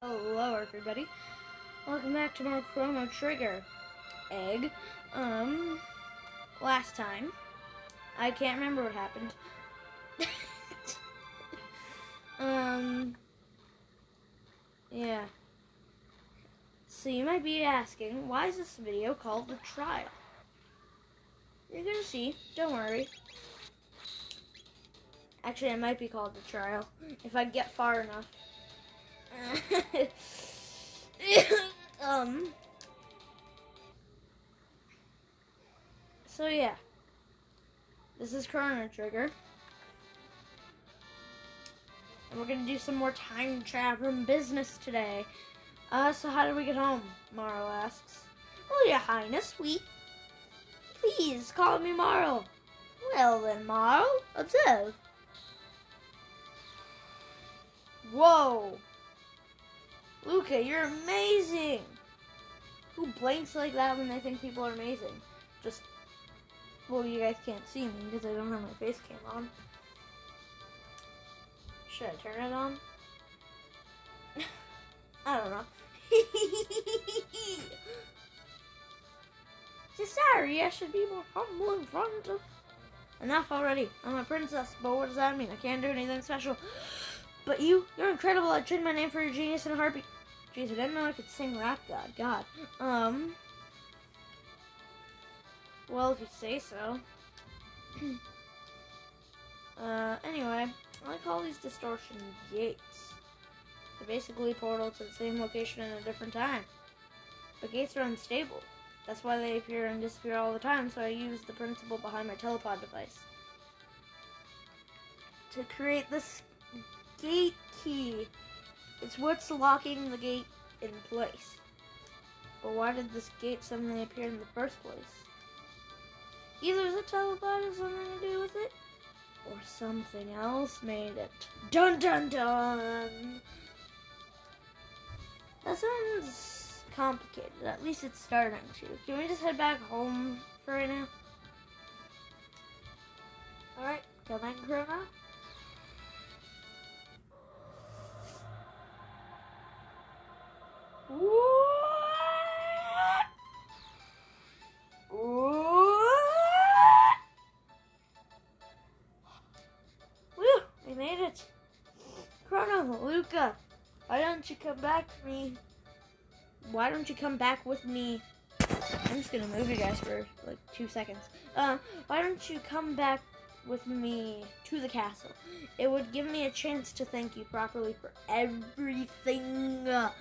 Hello everybody. Welcome back to more Chrono Trigger. Egg. Last time. I can't remember what happened. Yeah. So you might be asking, why is this video called The Trial? You're gonna see, don't worry. Actually, it might be called The Trial, if I get far enough. So yeah, this is Chrono Trigger, and we're gonna do some more time traveling business today. So how did we get home? Marl asks. Well, Your Highness, please call me Marl. Well then, Marl, observe. Whoa, Luca, you're amazing. Who blinks like that when they think people are amazing? Well, you guys can't see me because I don't have my face cam on. Should I turn it on? I don't know. Sorry, I should be more humble in front of... Enough already. I'm a princess, but what does that mean? I can't do anything special. But you're incredible. I changed my name for your genius in a heartbeat. Jeez, I didn't know I could sing rap, God. Well, if you say so. Anyway, I call these distortion gates. They're basically portals to the same location at a different time. But gates are unstable. That's why they appear and disappear all the time, so I use the principle behind my telepod device to create this gate key. It's what's locking the gate in place. But why did this gate suddenly appear in the first place? Either the telepod has something to do with it, or something else made it. Dun dun dun! That sounds complicated. At least it's starting to. Can we just head back home for right now? Alright, come on, Chrono. We made it. Chrono, Luca, why don't you come back to me? Why don't you come back with me? I'm just gonna move you guys for like 2 seconds. Why don't you come back with me to the castle? It would give me a chance to thank you properly for everything. I'm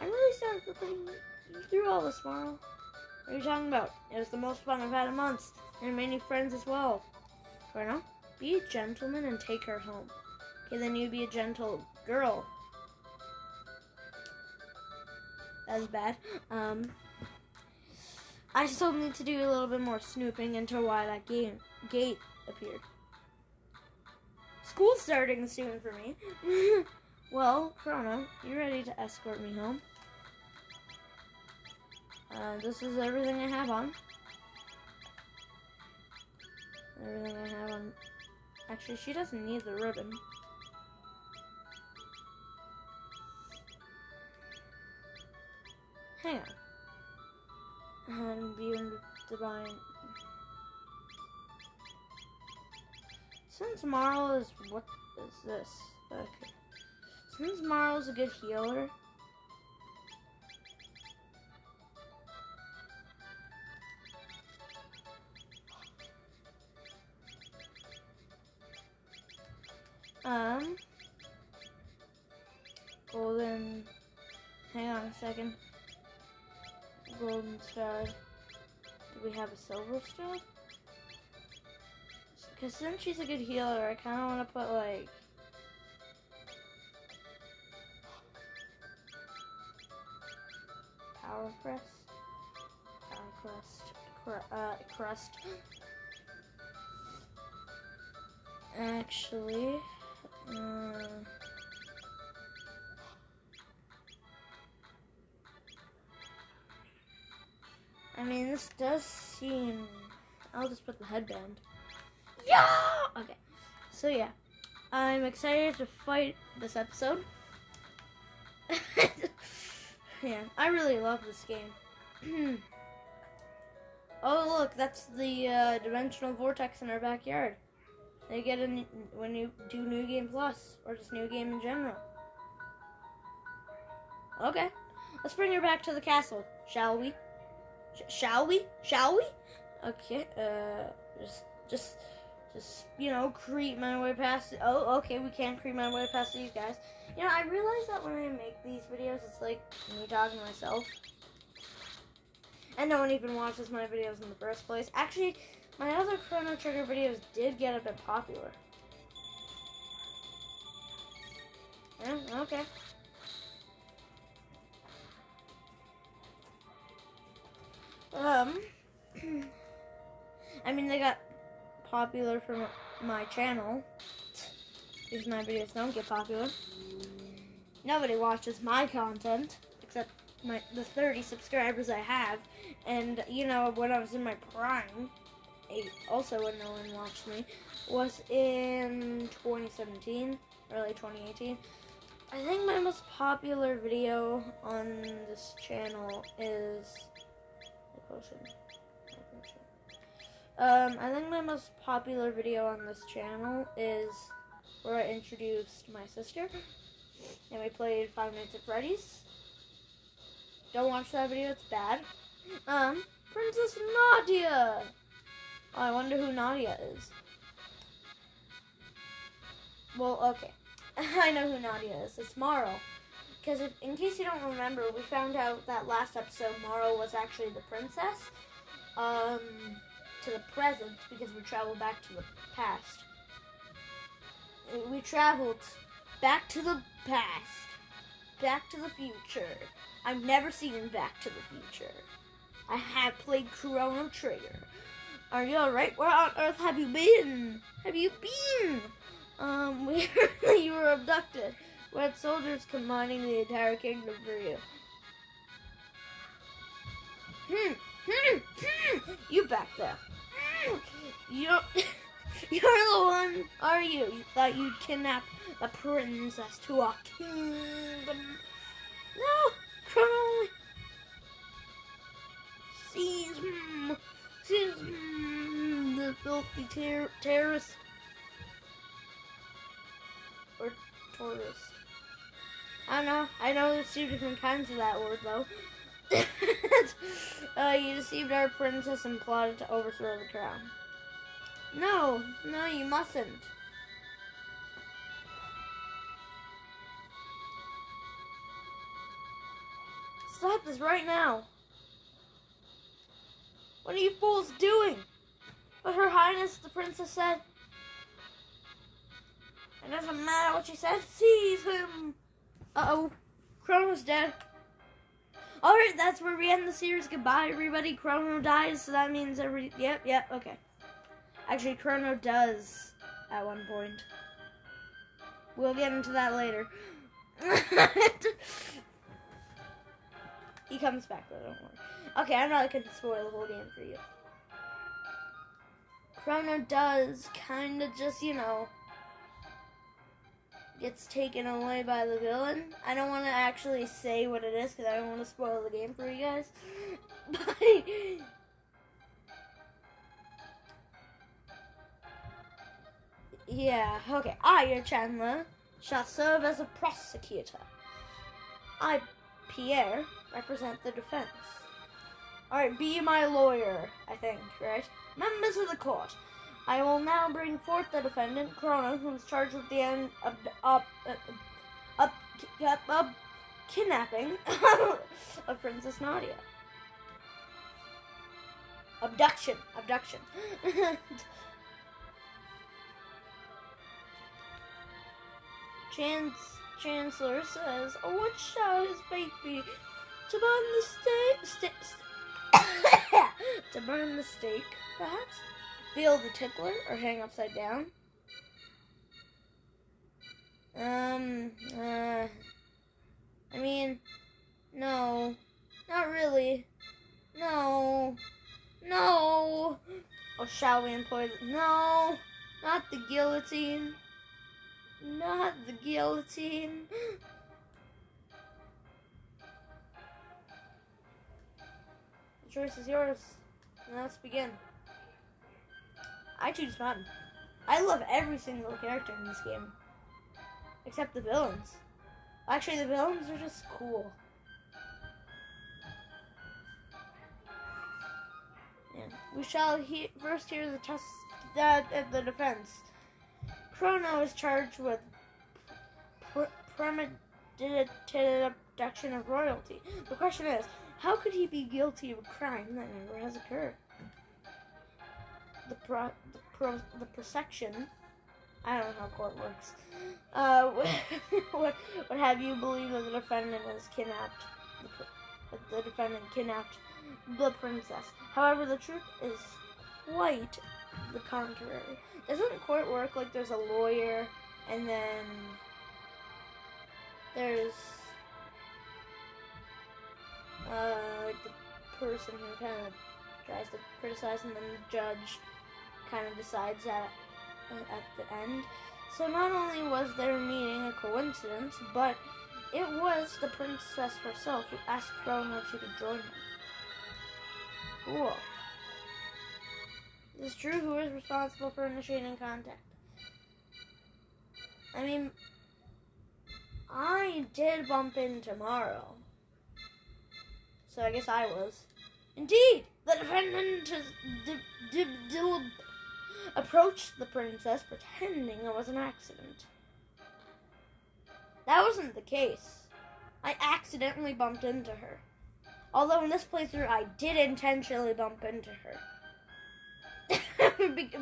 really sorry for putting you through all this, Marl. What are you talking about? It was the most fun I've had in months, and many friends as well. Chrono, be a gentleman and take her home. Okay, then you be a gentle girl. That was bad. I still need to do a little bit more snooping into why that gate appeared. School's starting soon for me. Well, Chrono, you ready to escort me home? This is everything I have on. Everything I have on. Actually, she doesn't need the ribbon. Hang on. And beyond divine. Since Marl is... What is this? Okay. Since Marl's a good healer... Golden... Hang on a second. Golden star. Do we have a silver star? Because since she's a good healer, I kind of want to put like... Power crest? Power crest. Crust. Actually... I mean, this does seem... I'll just put the headband. Yeah! Okay. So, yeah. I'm excited to fight this episode. Yeah, I really love this game. Oh, look, that's the dimensional vortex in our backyard. They get when you do New Game Plus, or just New Game in general. Okay, let's bring her back to the castle, shall we? Shall we? Shall we? Okay, just, you know, creep my way past it. Oh, okay, we can't creep my way past these guys. You know, I realize that when I make these videos, it's like me talking to myself. And no one even watches my videos in the first place. Actually, my other Chrono Trigger videos did get a bit popular. Yeah, okay. I mean, they got popular from my channel. Because my videos don't get popular. Nobody watches my content, except the 30 subscribers I have. And, you know, when I was in my prime, also when no one watched me, was in 2017, early 2018. I think my most popular video on this channel is... I think my most popular video on this channel is where I introduced my sister, and we played Five Nights at Freddy's. Don't watch that video, it's bad. Princess Nadia! Oh, I wonder who Nadia is. Well, okay. I know who Nadia is. It's Marl. Because in case you don't remember, we found out that last episode Marl was actually the princess. To the present, because we traveled back to the past. We traveled back to the past. Back to the future. I've never seen Back to the Future. I have played Chrono Trigger. Are you alright? Where on earth have you been? Have you been? You were abducted. We had soldiers commanding the entire kingdom for you. You back there. You're the one, are you? You thought you'd kidnap the princess to our kingdom. No, Chrono. Seize the filthy terrorist. Or tourist. I know there's two different kinds of that word, though. You deceived our princess and plotted to overthrow the crown. No, you mustn't. Stop this right now. What are you fools doing? But Her Highness, the princess said. It doesn't matter what she said. Seize him. Uh-oh. Chrono's dead. Alright, that's where we end the series. Goodbye, everybody. Chrono dies, so that means Yep, okay. Actually, Chrono does at one point. We'll get into that later. He comes back, though, don't worry. Okay, I'm not going to spoil the whole game for you. Chrono does kind of just, you know, gets taken away by the villain. I don't want to actually say what it is because I don't want to spoil the game for you guys. But yeah, okay. I, your Chandler, shall serve as a prosecutor. I, Pierre, represent the defense. Alright, be my lawyer, I think, right? Members of the court, I will now bring forth the defendant, Chrono, who is charged with the end of kidnapping of Princess Nadia. Abduction. Chancellor says, "Oh, what shall his fate be? To burn the to burn the stake, perhaps? Feel the tickler or hang upside down? I mean, no, not really. No. Or shall we employ no, not the guillotine. Not the guillotine. The choice is yours. Now let's begin. I choose fun. I love every single character in this game. Except the villains. Actually, the villains are just cool. Yeah. We shall first hear the defense. Chrono is charged with premeditated abduction of royalty. The question is, how could he be guilty of a crime that never has occurred? The prosecution, I don't know how court works, would have you believe that the defendant is kidnapped. The defendant kidnapped the princess. However, the truth is quite the contrary. Doesn't court work like there's a lawyer and then there's like the person who kind of tries to criticize and then the judge kind of decides that at the end. So not only was their meeting a coincidence, but it was the princess herself who asked Chrono if she could join him. Cool. Is this true? Who is responsible for initiating contact? I mean, I did bump into Morrow. So I guess I was. Indeed! The defendant approached the princess pretending it was an accident. That wasn't the case. I accidentally bumped into her. Although in this playthrough, I did intentionally bump into her.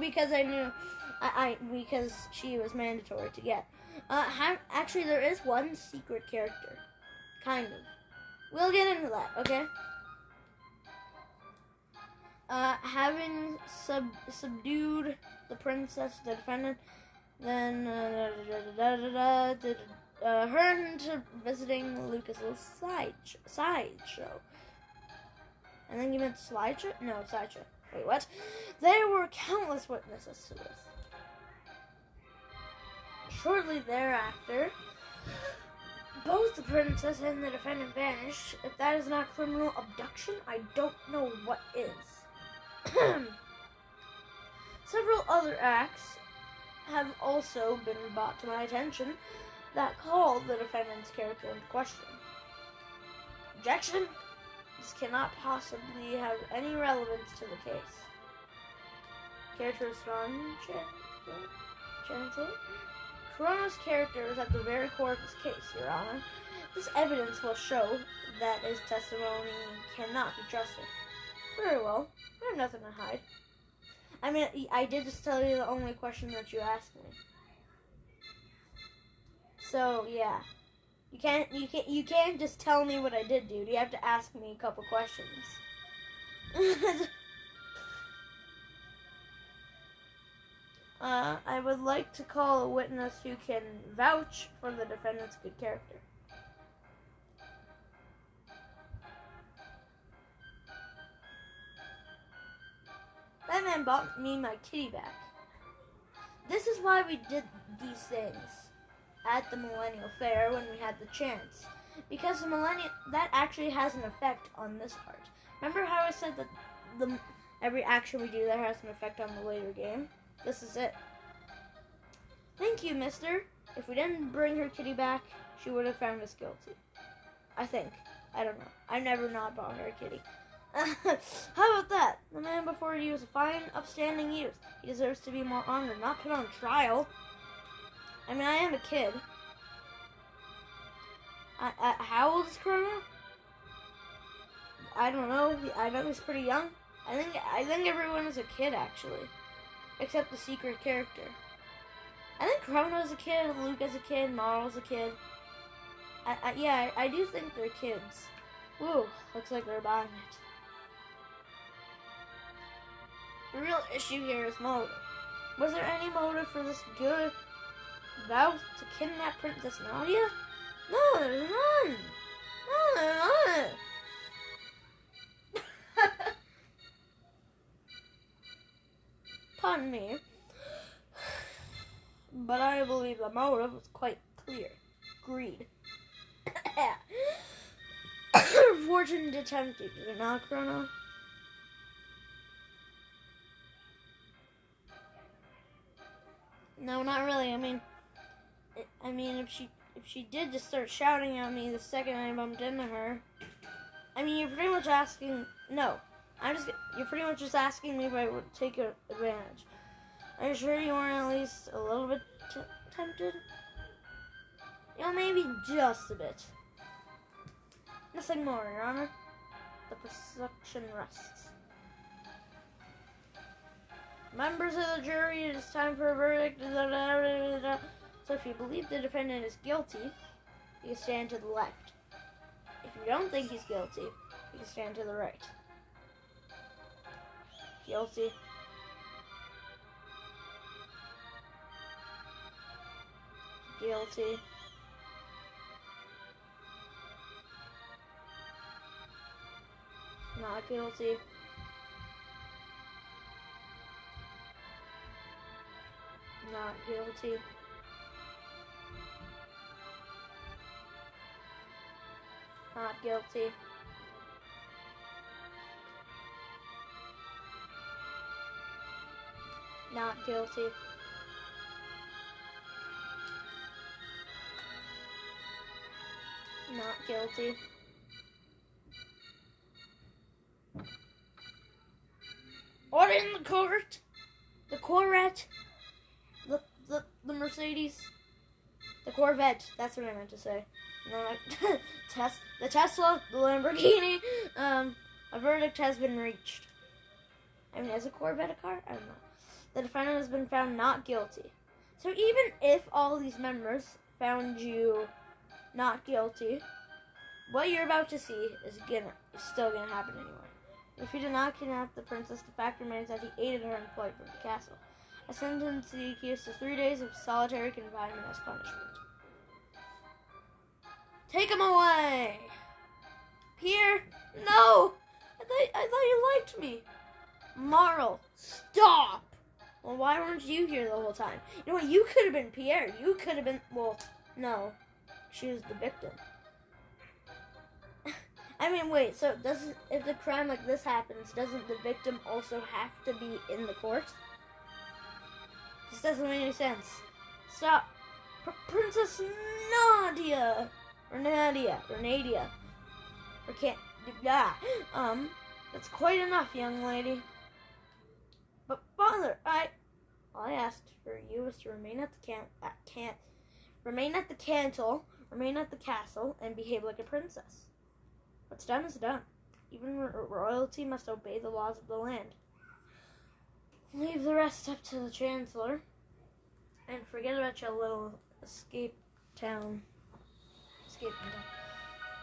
Because I knew, because she was mandatory to get. Actually, there is one secret character. Kind of. We'll get into that, okay? Having subdued the princess, the defendant, then hurried to visiting Lucas's sideshow. And then you meant slideshow? No, sideshow. Wait, what? There were countless witnesses to this. Shortly thereafter, both the princess and the defendant vanished. If that is not criminal abduction, I don't know what is. Several other acts have also been brought to my attention that call the defendant's character into question. Objection? This cannot possibly have any relevance to the case. Care to respond, Chancellor? Chrono's character is at the very core of this case, Your Honor. This evidence will show that his testimony cannot be trusted. Very well. I have nothing to hide. I mean, I did just tell you the only question that you asked me. So, yeah. You can't just tell me what I did, dude. You have to ask me a couple questions. I would like to call a witness who can vouch for the defendant's good character. That man bought me my kitty back. This is why we did these things at the Millennial Fair when we had the chance. Because that actually has an effect on this part. Remember how I said that every action we do there has an effect on the later game? This is it. Thank you, mister. If we didn't bring her kitty back, she would have found us guilty. I think. I don't know. I've never not bought her a kitty. How about that? The man before you is a fine, upstanding youth. He deserves to be more honored, not put on trial. I mean, I am a kid. How old is Chrono? I don't know. I know he's pretty young. I think everyone is a kid, actually. Except the secret character. I think Chrono's a kid, Luke is a kid, Marl's a kid. Yeah, I do think they're kids. Woo, looks like they're buying it. The real issue here is motive. Was there any motive for this good vow to kidnap Princess Nadia? No, there's none. No, there's none. Pardon me, but I believe the motive was quite clear. Greed. Fortune to tempt you, did it not, Chrono? No, not really. I mean, if she did just start shouting at me the second I bumped into her, I mean, you're pretty much asking. No, you're pretty much just asking me if I would take advantage. Are you sure you weren't at least a little bit tempted? You know, maybe just a bit. Nothing more, Your Honor. The prosecution rests. Members of the jury, it is time for a verdict. So if you believe the defendant is guilty, you can stand to the left. If you don't think he's guilty, you can stand to the right. Guilty. Guilty. Not guilty. Not guilty. Not guilty. Not guilty. Not guilty. Order in the court. The Corvette. The Mercedes. The Corvette. That's what I meant to say. No, the Tesla. The Lamborghini. A verdict has been reached. I mean, is a Corvette a car? I don't know. The defendant has been found not guilty. So even if all these members found you not guilty, what you're about to see is still gonna happen anyway. If he did not kidnap the princess, the fact remains that he aided her in flight from the castle. I sentenced the accused to 3 days of solitary confinement as punishment. Take him away! Pierre, no! I thought you liked me. Marl, stop! Well, why weren't you here the whole time? You know what? You could have been Pierre. You could have been... Well, no. She was the victim. I mean, wait. So, if the crime like this happens, doesn't the victim also have to be in the court? This doesn't make any sense. Stop. Princess Nadia. Or Nadia. Or Nadia. Or can't... Yeah. That's quite enough, young lady. But father, all I asked for you was to remain at the castle, and behave like a princess. What's done is done. Even royalty must obey the laws of the land. Leave the rest up to the chancellor, and forget about your little escape town.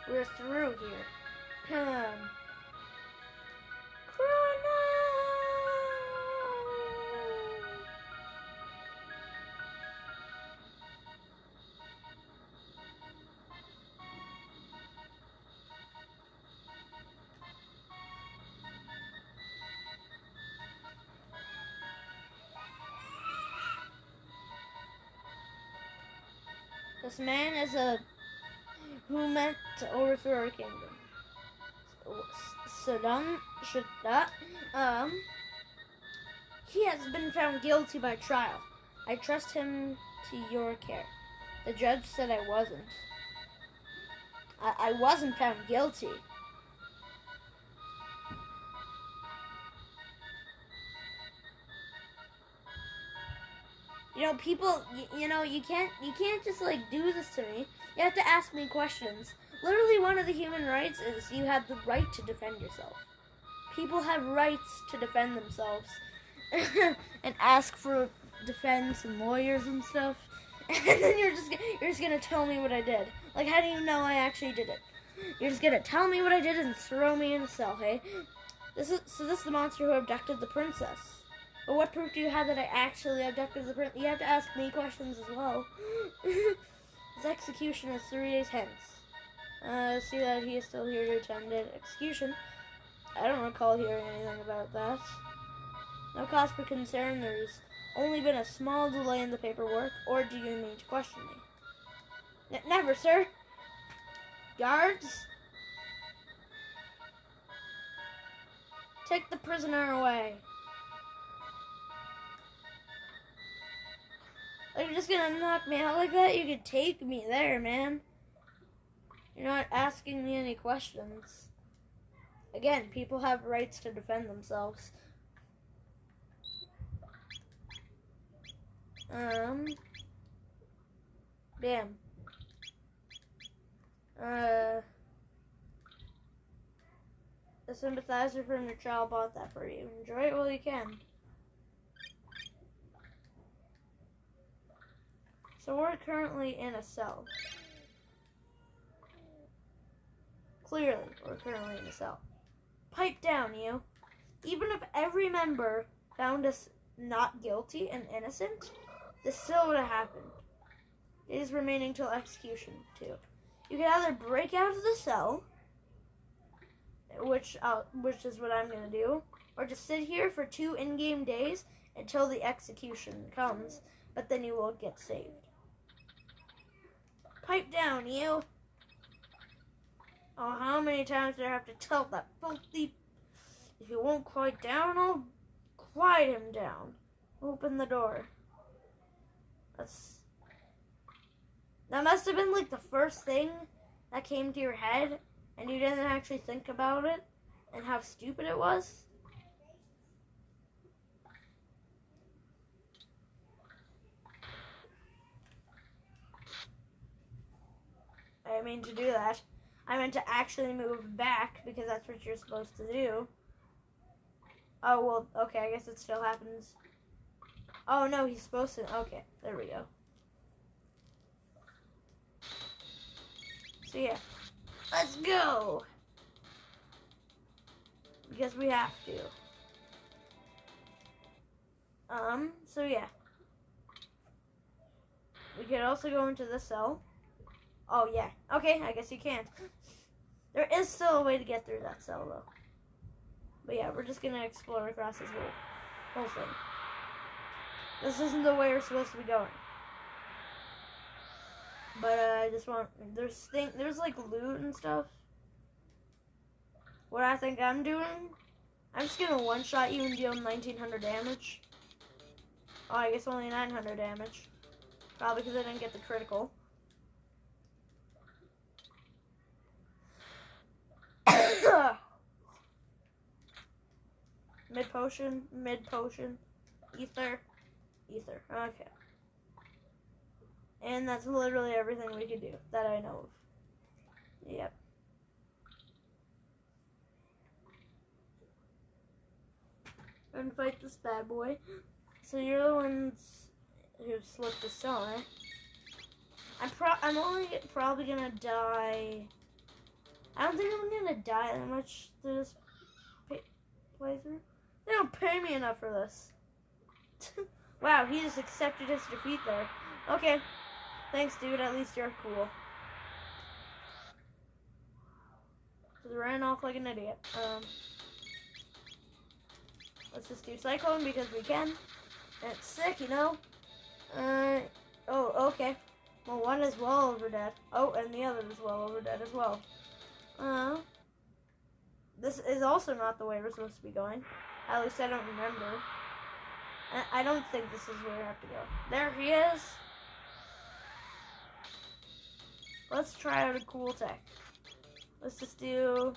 We're through here. Chrono! This man is who meant to overthrow our kingdom. Saddam Shaddat, he has been found guilty by trial. I trust him to your care. The judge said I wasn't. I wasn't found guilty. You know, people, you can't just, do this to me. You have to ask me questions. Literally, one of the human rights is you have the right to defend yourself. People have rights to defend themselves. And ask for defense and lawyers and stuff. And then you're just gonna tell me what I did. Like, how do you know I actually did it? You're just gonna tell me what I did and throw me in a cell, hey? This is the monster who abducted the princess. But what proof do you have that I actually abducted the princess? You have to ask me questions as well. His execution is 3 days hence. See that he is still here to attend the execution. I don't recall hearing anything about that. No cause for concern. There's only been a small delay in the paperwork. Or do you mean to question me? Never, sir. Guards, take the prisoner away. Like, you're just gonna knock me out like that? You could take me there, man. You're not asking me any questions. Again, people have rights to defend themselves. Damn. The sympathizer from your child bought that for you. Enjoy it while you can. So we're currently in a cell. Clearly, we're currently in a cell. Pipe down, you. Even if every member found us not guilty and innocent, this still would have happened. Days remaining till execution, too. You can either break out of the cell, which is what I'm gonna do, or just sit here for 2 in-game days until the execution comes, but then you will get saved. Pipe down, you. Oh, how many times do I have to tell that filthy... If you won't quiet down, I'll quiet him down. Open the door. That must have been like the first thing that came to your head, and you didn't actually think about it, and how stupid it was. I didn't mean to do that. I meant to actually move back, because that's what you're supposed to do. Oh, well, okay, I guess it still happens. Oh, no, he's supposed to... Okay, there we go. So, yeah. Let's go! Because we have to. So, yeah. We could also go into the cell. Oh, yeah. Okay, I guess you can't. There is still a way to get through that cell, though. But yeah, we're just gonna explore across this whole thing. This isn't the way we're supposed to be going. But I just want... There's like loot and stuff. What I think I'm doing... I'm just gonna one-shot you and deal 1900 damage. Oh, I guess only 900 damage. Probably because I didn't get the critical. Mid potion, ether, okay. And that's literally everything we could do that I know of. Yep. And fight this bad boy. So you're the ones who slipped the cell, eh? I'm only probably gonna die. I don't think I'm gonna die that much through this playthrough. They don't pay me enough for this. Wow, he just accepted his defeat there. Okay. Thanks, dude. At least you're cool. Just ran off like an idiot. Let's just do Cyclone because we can. And it's sick, you know? Oh, okay. Well, one is well over dead. Oh, and the other is well over dead as well. This is also not the way we're supposed to be going. At least I don't remember. I don't think this is where we have to go. There he is. Let's try out a cool tech. Let's just do...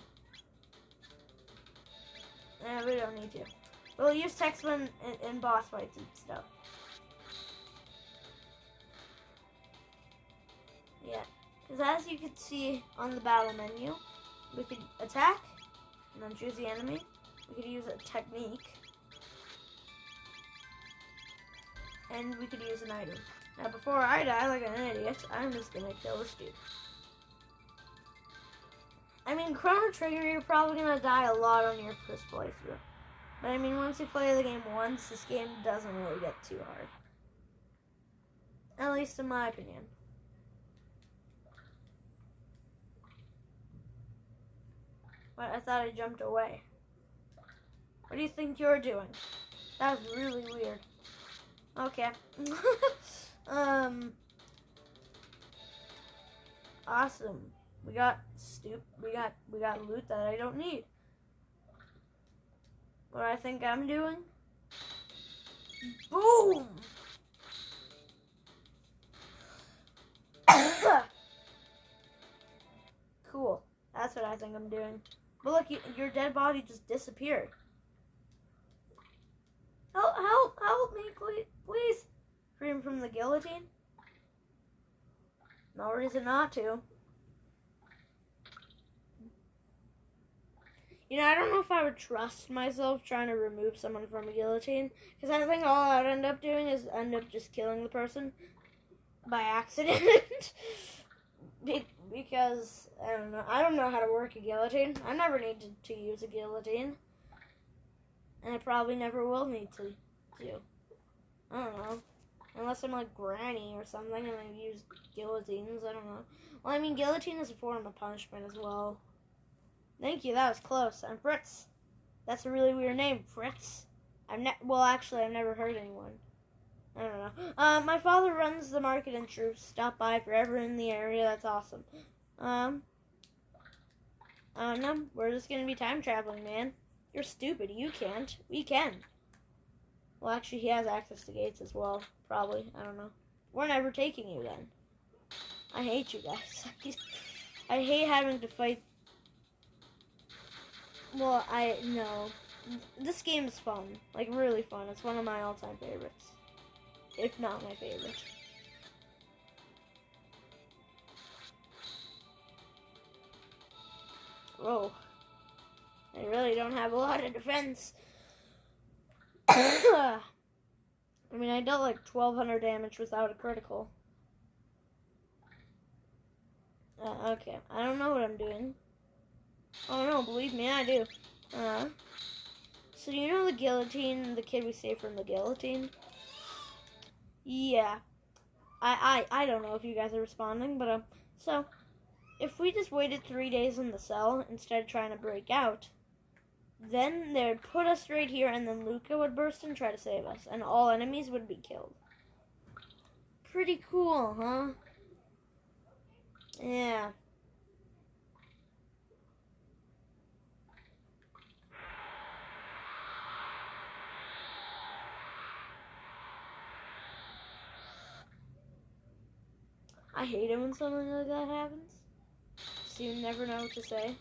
we don't need to. We'll use text when in boss fights and stuff. Yeah. Because as you can see on the battle menu, we could attack, and then choose the enemy. We could use a technique. And we could use an item. Now before I die like an idiot, I'm just gonna kill this dude. I mean, Chrono Trigger, you're probably gonna die a lot on your first playthrough. But I mean, once you play the game once, this game doesn't really get too hard. At least in my opinion. But I thought I jumped away. What do you think you're doing? That was really weird. Okay. Awesome. We got we got loot that I don't need. What I think I'm doing? Boom! Cool. That's what I think I'm doing. But look, your dead body just disappeared. Help me, please. Free him from the guillotine? No reason not to. You know, I don't know if I would trust myself trying to remove someone from a guillotine. Because I think all I would end up doing is end up just killing the person by accident. Because, I don't know. I don't know how to work a guillotine. I never needed to use a guillotine. And I probably never will need to. I don't know. Unless I'm like Granny or something and I use guillotines. I don't know. Well, I mean, guillotine is a form of punishment as well. Thank you, that was close. I'm Fritz. That's a really weird name, Fritz. Well, actually, I've never heard anyone. I don't know. My father runs the market in Troops. Stop by if you're ever in the area. That's awesome. I don't know. We're just gonna be time traveling, man. You're stupid. You can't. We can. Well, actually, he has access to gates as well. Probably. I don't know. We're never taking you then. I hate you guys. I hate having to fight. Well, no. This game is fun. Like, really fun. It's one of my all-time favorites. If not my favorite. Whoa. I really don't have a lot of defense. I mean, I dealt like 1,200 damage without a critical. Okay. I don't know what I'm doing. Oh no, believe me, I do. So you know the guillotine, the kid we saved from the guillotine? Yeah. I don't know if you guys are responding, but so if we just waited 3 days in the cell instead of trying to break out, then they would put us right here and then Luca would burst and try to save us and all enemies would be killed. Pretty cool, huh? Yeah. I hate it when something like that happens. So you never know what to say.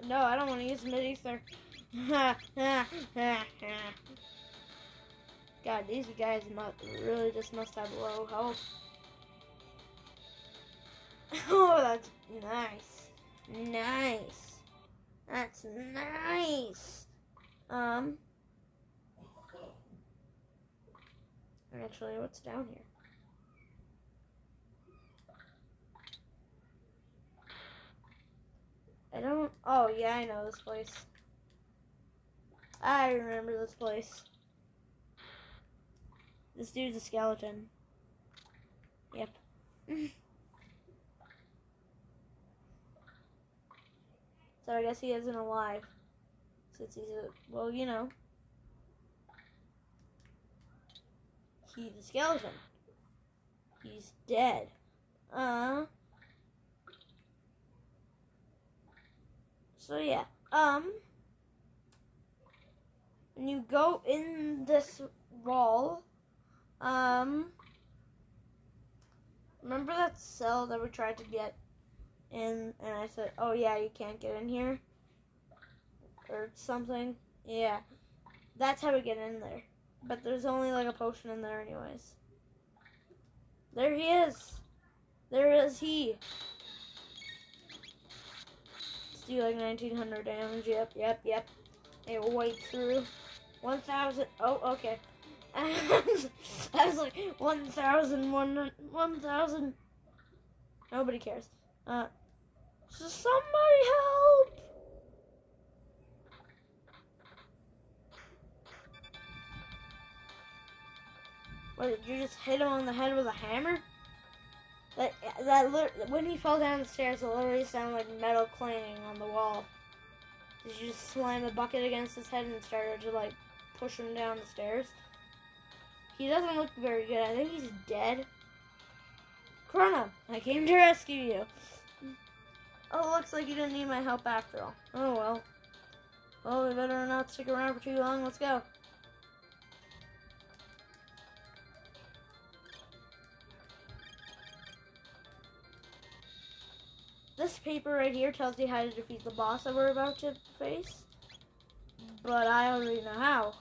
No, I don't want to use mid ether. God, these guys really just must have low health. Oh, that's nice. Nice. That's nice. Actually, what's down here? Oh, yeah, I know this place. I remember this place. This dude's a skeleton. Yep. So I guess he isn't alive. Since he's well, you know. He's a skeleton. He's dead. So yeah. When you go in this wall, remember that cell that we tried to get in, and I said, oh yeah, you can't get in here? Or something? Yeah. That's how we get in there. But there's only like a potion in there anyways. There he is. There is he. Let's do like 1,900 damage. Yep. It will wait through 1,000. Oh, okay. I was like 1,000. Nobody cares. So somebody help! What, did you just hit him on the head with a hammer? When he fell down the stairs, it literally sounded like metal clanging on the wall. Did you just slam a bucket against his head and started to like push him down the stairs? He doesn't look very good. I think he's dead. Chrono, I came to rescue you. Oh, looks like you didn't need my help after all. Oh well. Well, we better not stick around for too long. Let's go. this paper right here tells you how to defeat the boss that we're about to face. But I already know how.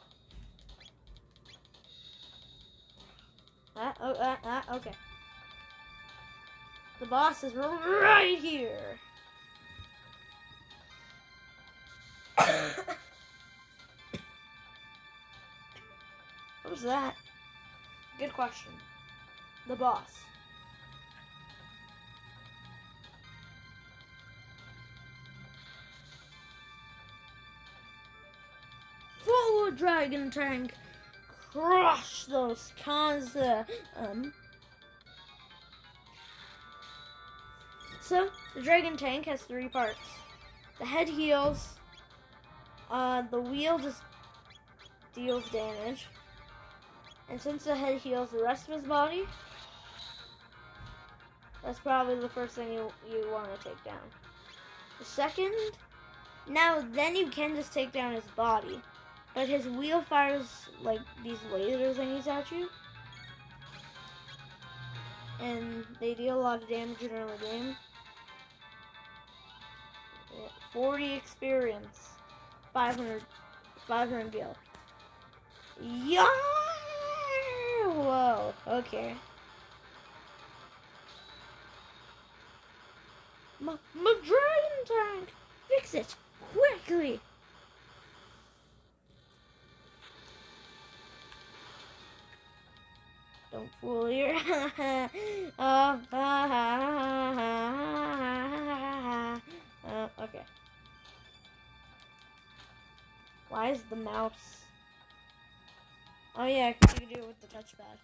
Okay. The boss is right here. What was that? Good question. The boss. Forward dragon tank. Crush those cons. So the dragon tank has 3 parts. The head heals. The wheel just deals damage. And since the head heals the rest of his body, that's probably the first thing you want to take down. The second, then you can just take down his body. But his wheel fires like these laser thingies at you. And they deal a lot of damage in early game. 40 experience. 500 gil. Yeah! Whoa, okay. My dragon tank! Fix it! Quickly! Don't fool your... okay. Why is the mouse... Oh yeah, because you can do it with the touchpad.